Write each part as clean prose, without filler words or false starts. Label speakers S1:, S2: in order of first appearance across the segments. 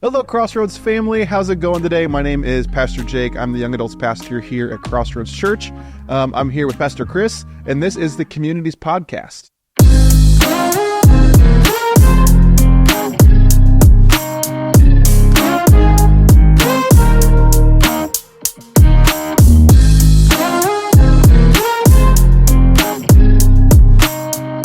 S1: Hello, Crossroads family. How's it going today? My name is Pastor Jake. I'm the young adults pastor here at Crossroads Church. I'm here with Pastor Chris, and this is the Communities Podcast.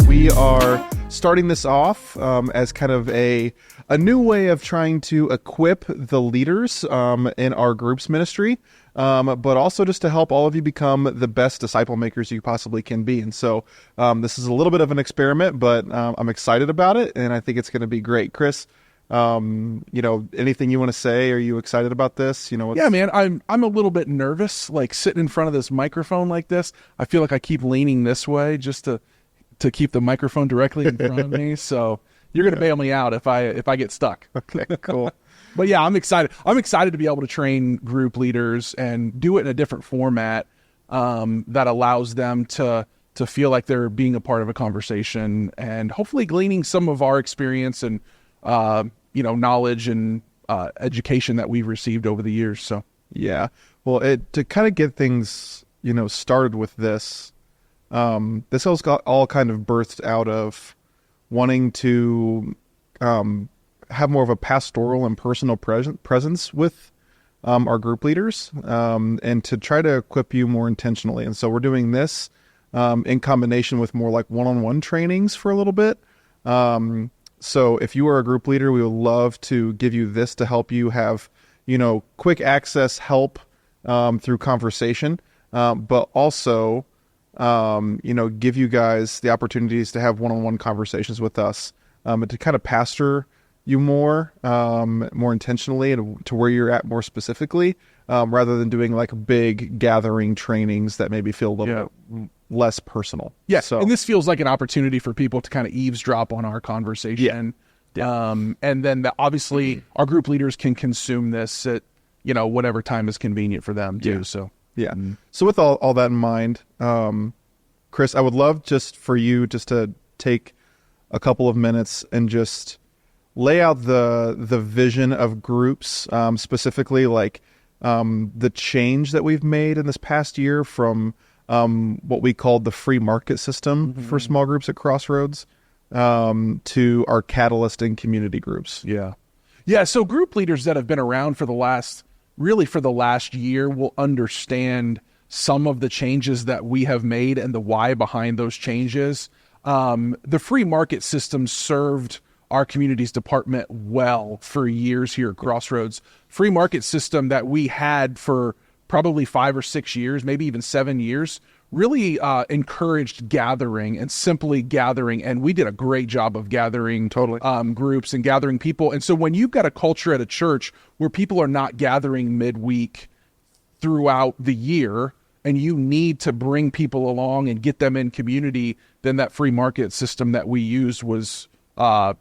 S1: We are starting this off as kind of a new way of trying to equip the leaders in our groups ministry, but also just to help all of you become the best disciple makers you possibly can be. And so this is a little bit of an experiment, but I'm excited about it, and I think it's going to be great. Chris, anything you want to say? Are you excited about this?
S2: Yeah, man, I'm a little bit nervous, like sitting in front of this microphone like this. I feel like I keep leaning this way just to keep the microphone directly in front of me. So you're going to bail me out if I get stuck.
S1: Okay, cool.
S2: But yeah, I'm excited. I'm excited to be able to train group leaders and do it in a different format that allows them to feel like they're being a part of a conversation and hopefully gleaning some of our experience and knowledge and education that we've received over the years. So
S1: yeah, well, to kind of get things started with this. This all kind of birthed out of wanting to have more of a pastoral and personal presence with our group leaders and to try to equip you more intentionally. And so we're doing this in combination with more like one-on-one trainings for a little bit. So if you are a group leader, we would love to give you this to help you have, quick access help through conversation, but also give you guys the opportunities to have one-on-one conversations with us, and to kind of pastor you more intentionally and to where you're at more specifically, rather than doing like big gathering trainings that maybe feel a little bit less personal.
S2: Yeah.
S1: So,
S2: and this feels like an opportunity for people to kind of eavesdrop on our conversation. Yeah. And then obviously our group leaders can consume this at, whatever time is convenient for them too.
S1: Yeah.
S2: So.
S1: Yeah. So with all that in mind, Chris, I would love just for you just to take a couple of minutes and just lay out the vision of groups, specifically like the change that we've made in this past year from what we called the free market system for small groups at Crossroads to our catalyst and community groups.
S2: Yeah. Yeah. So group leaders that have been around for the last year will understand some of the changes that we have made and the why behind those changes. The free market system served our communities department well for years here at Crossroads. Free market system that we had for probably 5 or 6 years, maybe even 7 years, really encouraged gathering and simply gathering. And we did a great job of gathering groups and gathering people. And so when you've got a culture at a church where people are not gathering midweek throughout the year, and you need to bring people along and get them in community, then that free market system that we used was a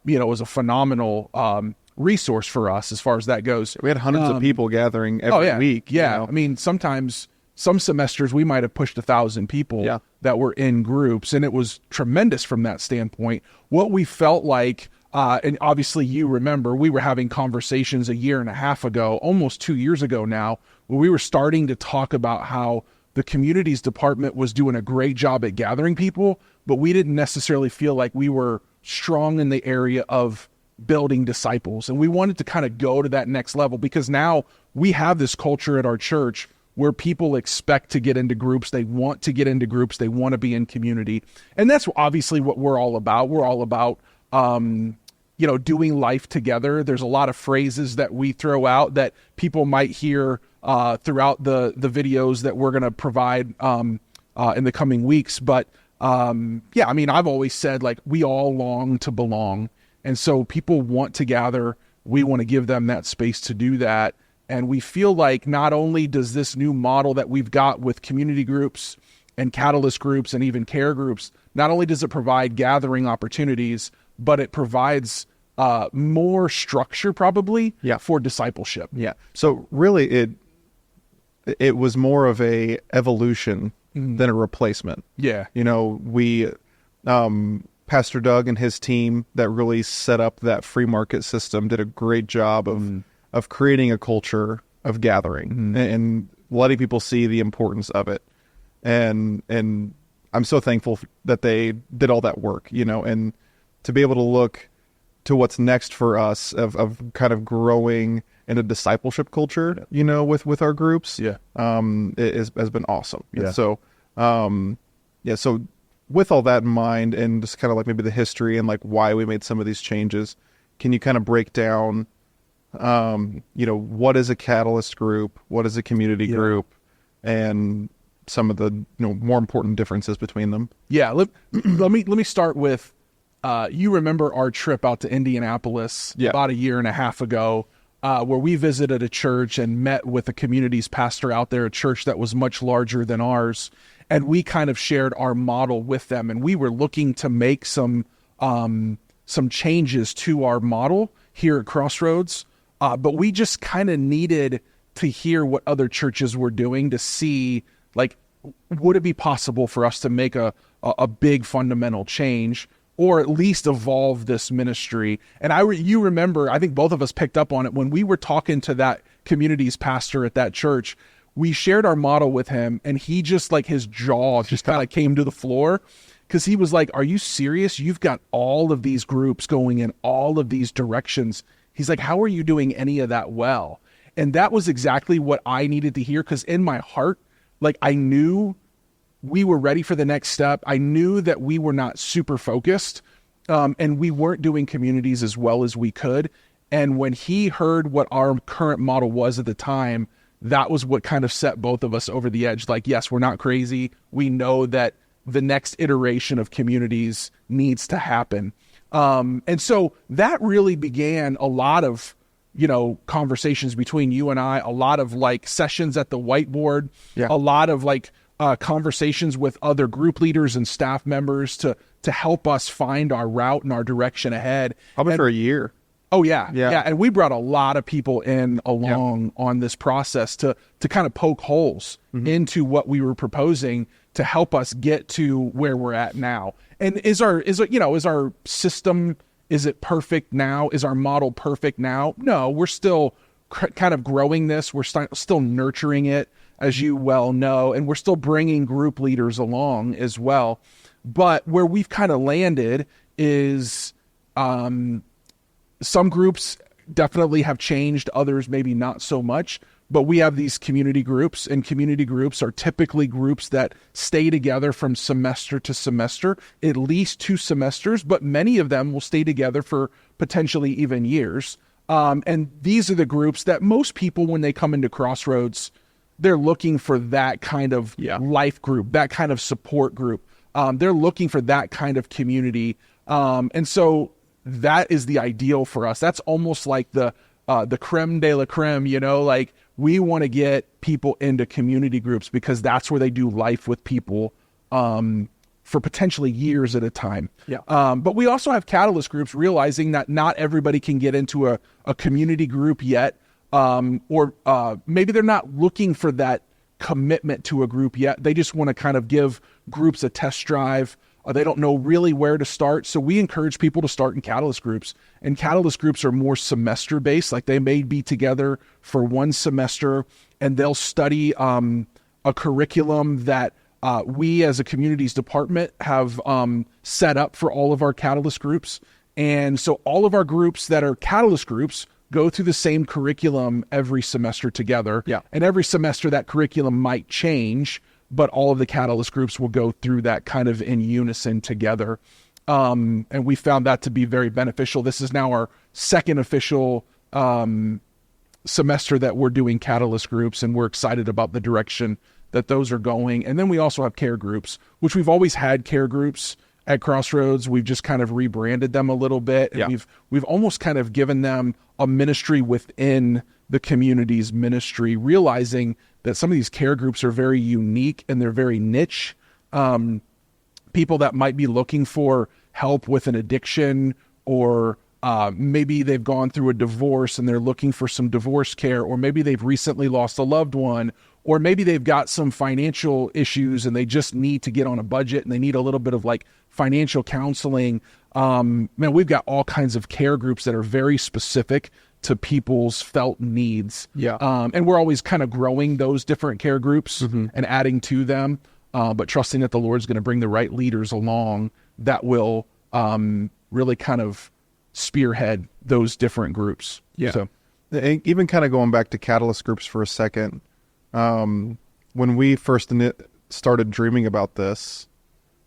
S2: phenomenal resource for us as far as that goes.
S1: We had hundreds of people gathering every week.
S2: Yeah. I mean, sometimes some semesters we might have pushed 1,000 people that were in groups, and it was tremendous from that standpoint. What we felt like, and obviously you remember, we were having conversations 1.5 years ago, almost 2 years ago now, where we were starting to talk about how the communities department was doing a great job at gathering people, but we didn't necessarily feel like we were strong in the area of building disciples. And we wanted to kind of go to that next level because now we have this culture at our church where people expect to get into groups. They want to get into groups. They want to be in community. And that's obviously what we're all about. We're all about, doing life together. There's a lot of phrases that we throw out that people might hear throughout the videos that we're going to provide in the coming weeks. But I've always said, like, we all long to belong. And so people want to gather. We want to give them that space to do that. And we feel like not only does this new model that we've got with community groups and catalyst groups and even care groups, not only does it provide gathering opportunities, but it provides more structure probably for discipleship.
S1: Yeah. So really it was more of a evolution than a replacement.
S2: Yeah.
S1: We Pastor Doug and his team that really set up that free market system did a great job of creating a culture of gathering and letting people see the importance of it. And I'm so thankful that they did all that work, and to be able to look to what's next for us of kind of growing in a discipleship culture, with our groups.
S2: Yeah.
S1: Has been awesome.
S2: Yeah.
S1: And so, so with all that in mind and just kind of like maybe the history and like why we made some of these changes, can you kind of break down, what is a catalyst group? What is a community group? And some of the, more important differences between them?
S2: Yeah. Let me start with, you remember our trip out to Indianapolis about a year and a half ago, where we visited a church and met with a community's pastor out there, a church that was much larger than ours. And we kind of shared our model with them. And we were looking to make some changes to our model here at Crossroads. But we just kind of needed to hear what other churches were doing to see, like, would it be possible for us to make a big fundamental change, or at least evolve this ministry? And you remember, I think both of us picked up on it when we were talking to that community's pastor at that church. We shared our model with him, and he just, like, his jaw just kind of came to the floor, because he was like, are you serious? You've got all of these groups going in all of these directions. He's like, how are you doing any of that well? And that was exactly what I needed to hear, because in my heart, like, I knew we were ready for the next step. I knew that we were not super focused, and we weren't doing communities as well as we could. And when he heard what our current model was at the time, that was what kind of set both of us over the edge. Like, yes, we're not crazy. We know that the next iteration of communities needs to happen. And so that really began a lot of, conversations between you and I, a lot of like sessions at the whiteboard, a lot of like conversations with other group leaders and staff members to help us find our route and our direction ahead.
S1: Probably for a year.
S2: Oh yeah. And we brought a lot of people in along on this process to kind of poke holes into what we were proposing to help us get to where we're at now. And is our system, is it perfect now? Is our model perfect now? No, we're still kind of growing this. We're still nurturing it, as you well know, and we're still bringing group leaders along as well. But where we've kind of landed is, some groups definitely have changed, others maybe not so much, but we have these community groups, and community groups are typically groups that stay together from semester to semester, at least 2 semesters, but many of them will stay together for potentially even years. And these are the groups that most people, when they come into Crossroads, they're looking for that kind of life group, that kind of support group. They're looking for that kind of community. And so that is the ideal for us. That's almost like the creme de la creme, like we want to get people into community groups because that's where they do life with people for potentially years at a time. But we also have catalyst groups, realizing that not everybody can get into a community group yet, or maybe they're not looking for that commitment to a group yet. They just want to kind of give groups a test drive. They don't know really where to start. So we encourage people to start in catalyst groups. And catalyst groups are more semester based. Like they may be together for 1 semester and they'll study a curriculum that we as a communities department have set up for all of our catalyst groups. And so all of our groups that are catalyst groups go through the same curriculum every semester together. And every semester that curriculum might change, but all of the catalyst groups will go through that kind of in unison together. And we found that to be very beneficial. This is now our 2nd official semester that we're doing catalyst groups, and we're excited about the direction that those are going. And then we also have care groups, which we've always had care groups at Crossroads. We've just kind of rebranded them a little bit. And we've almost kind of given them a ministry within the community's ministry, realizing that some of these care groups are very unique and they're very niche. People that might be looking for help with an addiction, or maybe they've gone through a divorce and they're looking for some divorce care, or maybe they've recently lost a loved one, or maybe they've got some financial issues and they just need to get on a budget and they need a little bit of like financial counseling. Man, we've got all kinds of care groups that are very specific to people's felt needs.
S1: Yeah.
S2: And we're always kind of growing those different care groups and adding to them, but trusting that the Lord's going to bring the right leaders along that will really kind of spearhead those different groups.
S1: Yeah.
S2: So,
S1: even kind of going back to catalyst groups for a second, when we first started dreaming about this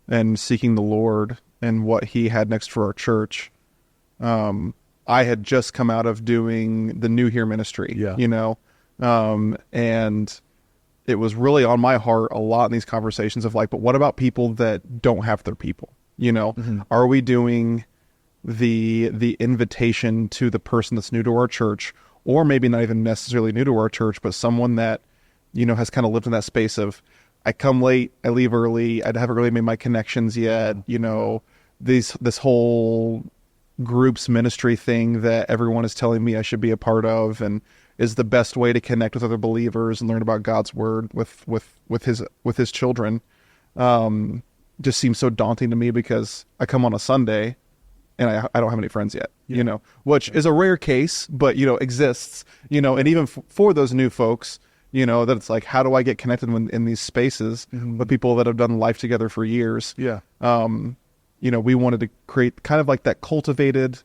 S1: and seeking the Lord and what he had next for our church, I had just come out of doing the New Here ministry, and it was really on my heart a lot in these conversations of like, but what about people that don't have their people? Are we doing the invitation to the person that's new to our church, or maybe not even necessarily new to our church, but someone that, has kind of lived in that space of, I come late, I leave early, I haven't really made my connections yet, this whole groups ministry thing that everyone is telling me I should be a part of and is the best way to connect with other believers and learn about God's word with his children. Just seems so daunting to me because I come on a Sunday and I don't have any friends yet, which is a rare case, but, exists, and even for those new folks, that it's like, how do I get connected in these spaces with people that have done life together for years?
S2: Yeah.
S1: We wanted to create kind of like that cultivated,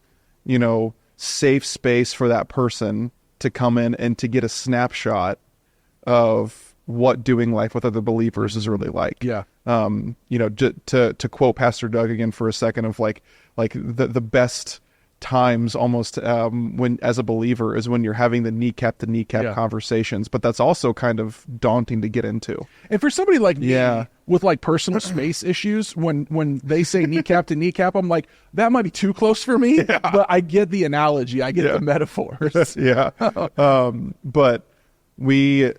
S1: safe space for that person to come in and to get a snapshot of what doing life with other believers is really like.
S2: Yeah.
S1: To quote Pastor Doug again for a second of like the best times almost when as a believer is when you're having the kneecap to kneecap conversations, but that's also kind of daunting to get into.
S2: And for somebody like me with like personal space issues, when they say kneecap to kneecap, I'm like, that might be too close for me, but I get the analogy, I get the metaphors.
S1: But we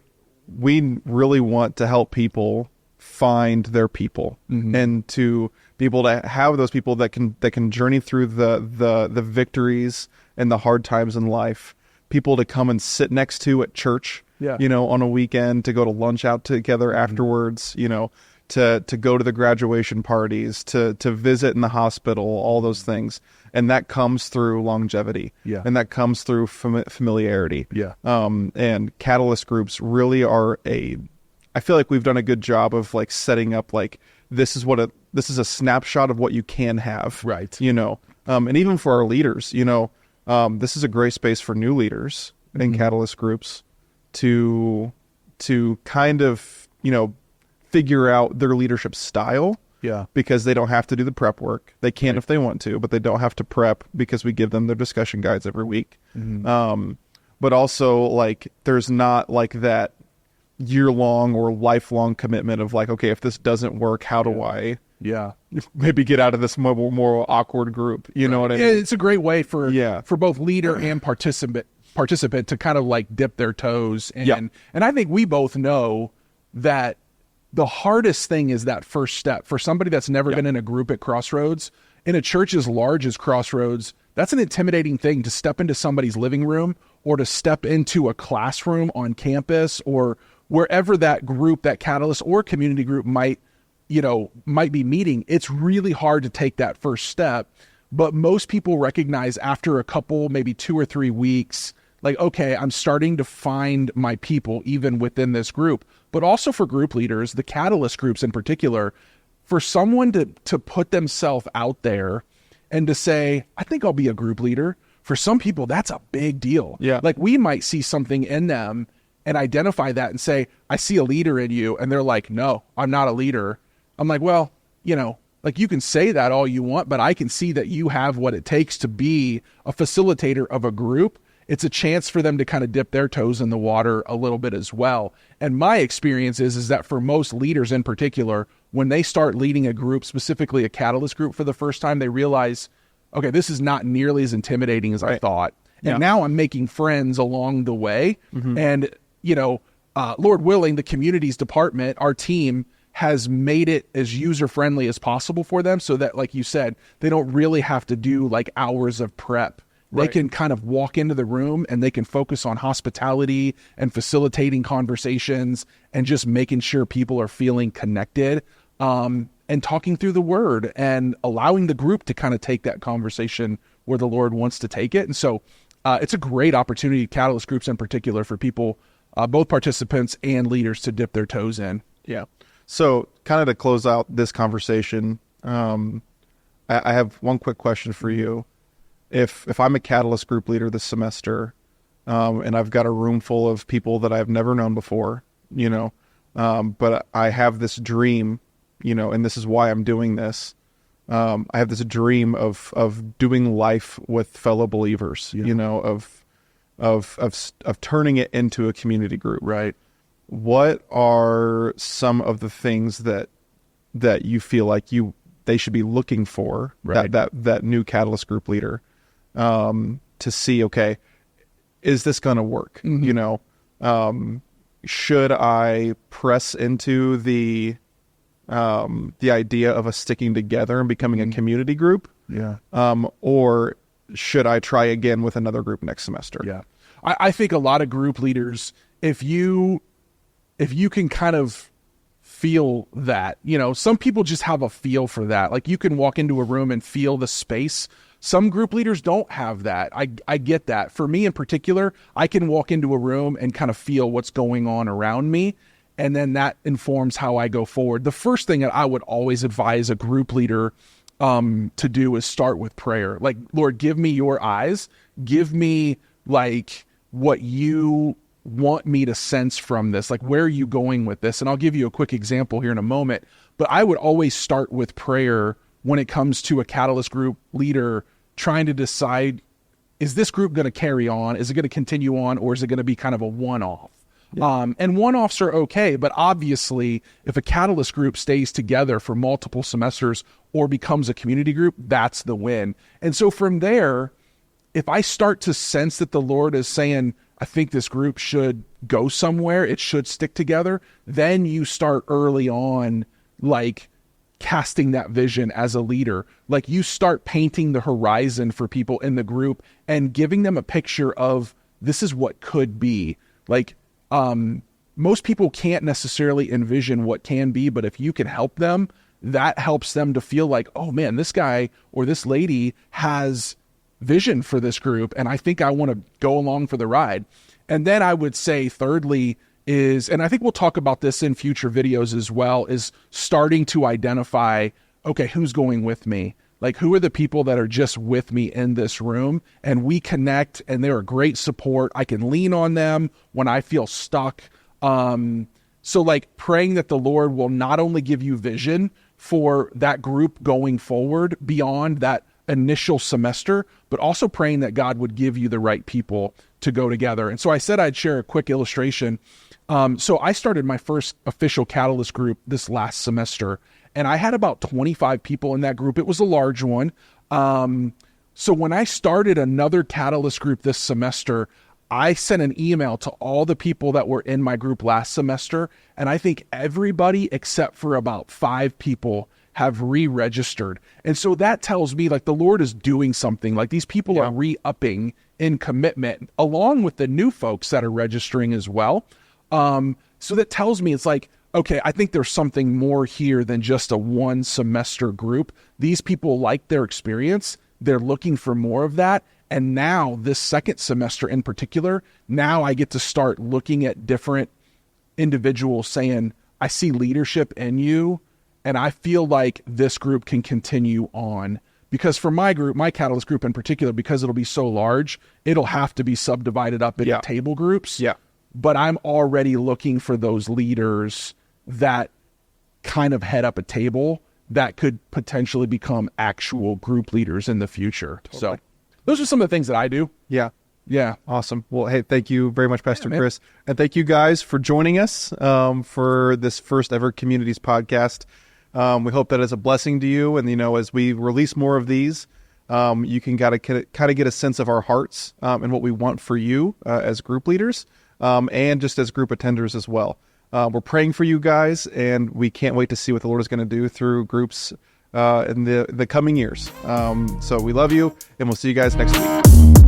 S1: really want to help people find their people and to be able to have those people that can journey through the victories and the hard times in life, people to come and sit next to at church, on a weekend, to go to lunch out together afterwards, to go to the graduation parties, to visit in the hospital, all those things. And that comes through longevity. And that comes through familiarity. And catalyst groups really are I feel like we've done a good job of like setting up like, this is a snapshot of what you can have.
S2: Right.
S1: And even for our leaders, this is a great space for new leaders in catalyst groups to kind of, figure out their leadership style. Because they don't have to do the prep work. They can if they want to, but they don't have to prep because we give them their discussion guides every week. But also like, there's not like that year-long or lifelong commitment of like, okay, if this doesn't work, how do I maybe get out of this more awkward group? You know what I mean?
S2: It's a great way for both leader and participant to kind of like dip their toes. And I think we both know that the hardest thing is that first step for somebody that's never been in a group at Crossroads. In a church as large as Crossroads, that's an intimidating thing to step into somebody's living room or to step into a classroom on campus or wherever that group, that catalyst or community group might be meeting. It's really hard to take that first step, but most people recognize after a couple, maybe 2 or 3 weeks, like, okay, I'm starting to find my people even within this group. But also for group leaders, the catalyst groups in particular, for someone to put themselves out there and to say, I think I'll be a group leader. For some people, that's a big deal. Like we might see something in them and identify that and say, I see a leader in you. And they're like, no, I'm not a leader. I'm like, well, like you can say that all you want, but I can see that you have what it takes to be a facilitator of a group. It's a chance for them to kind of dip their toes in the water a little bit as well. And my experience is that for most leaders in particular, when they start leading a group, specifically a catalyst group for the first time, they realize, okay, this is not nearly as intimidating as I thought. And now I'm making friends along the way. And, Lord willing, the communities department, our team, has made it as user-friendly as possible for them so that, like you said, they don't really have to do like hours of prep They can kind of walk into the room and they can focus on hospitality and facilitating conversations and just making sure people are feeling connected, and talking through the word and allowing the group to kind of take that conversation where the Lord wants to take it. And so it's a great opportunity, Catalyst groups in particular, for people, both participants and leaders, to dip their toes in.
S1: Yeah. So kind of to close out this conversation, I have one quick question for you. If I'm a Catalyst group leader this semester, and I've got a room full of people that I've never known before, but I have this dream, and this is why I'm doing this. I have this dream of doing life with fellow believers, of turning it into a community group.
S2: Right.
S1: What are some of the things that you feel like they should be looking for,
S2: right,
S1: that new Catalyst group leader, to see, okay, is this going to work?
S2: Mm-hmm.
S1: Should I press into the idea of us sticking together and becoming a community group?
S2: Yeah.
S1: Or should I try again with another group next semester?
S2: Yeah. I think a lot of group leaders, if you can kind of feel that, some people just have a feel for that. Like, you can walk into a room and feel the space. Some group leaders don't have that. I get that. For me in particular, I can walk into a room and kind of feel what's going on around me, and then that informs how I go forward. The first thing that I would always advise a group leader to do is start with prayer. Like, Lord, give me your eyes. Give me like what you want me to sense from this. Like, where are you going with this? And I'll give you a quick example here in a moment, but I would always start with prayer when it comes to a Catalyst group leader trying to decide, is this group going to carry on? Is it going to continue on? Or is it going to be kind of a one-off? Yeah. And one-offs are okay, but obviously if a Catalyst group stays together for multiple semesters or becomes a community group, that's the win. And so from there, if I start to sense that the Lord is saying, I think this group should go somewhere, it should stick together, then you start early on, like, casting that vision as a leader. Like, you start painting the horizon for people in the group and giving them a picture of, this is what could be. Like, most people can't necessarily envision what can be, but if you can help them, that helps them to feel like, oh man, this guy or this lady has vision for this group, and I think I want to go along for the ride. And then I would say thirdly is, and I think we'll talk about this in future videos as well, is starting to identify, okay, who's going with me? Like, who are the people that are just with me in this room, and we connect, and they're a great support. I can lean on them when I feel stuck. So like, praying that the Lord will not only give you vision for that group going forward beyond that initial semester, but also praying that God would give you the right people to go together. And so I said I'd share a quick illustration. So I started my first official Catalyst group this last semester, and I had about 25 people in that group. It was a large one. So when I started another Catalyst group this semester, I sent an email to all the people that were in my group last semester, and I think everybody except for about 5 people have re-registered. And so that tells me, like, the Lord is doing something. Like, these people are re-upping in commitment along with the new folks that are registering as well. So that tells me, it's like, okay, I think there's something more here than just a one semester group. These people like their experience. They're looking for more of that. And now this second semester in particular, now I get to start looking at different individuals saying, I see leadership in you, and I feel like this group can continue on. Because for my group, my Catalyst group in particular, because it'll be so large, it'll have to be subdivided up into table groups. Yeah. But I'm already looking for those leaders that kind of head up a table that could potentially become actual group leaders in the future. Totally. So those are some of the things that I do.
S1: Yeah.
S2: Yeah.
S1: Awesome. Well, hey, thank you very much, Pastor Chris. And thank you guys for joining us for this first ever Communities podcast. We hope that is a blessing to you. And, as we release more of these, you can kind of get a sense of our hearts and what we want for you as group leaders and just as group attenders as well. We're praying for you guys, and we can't wait to see what the Lord is going to do through groups in the coming years. So we love you, and we'll see you guys next week.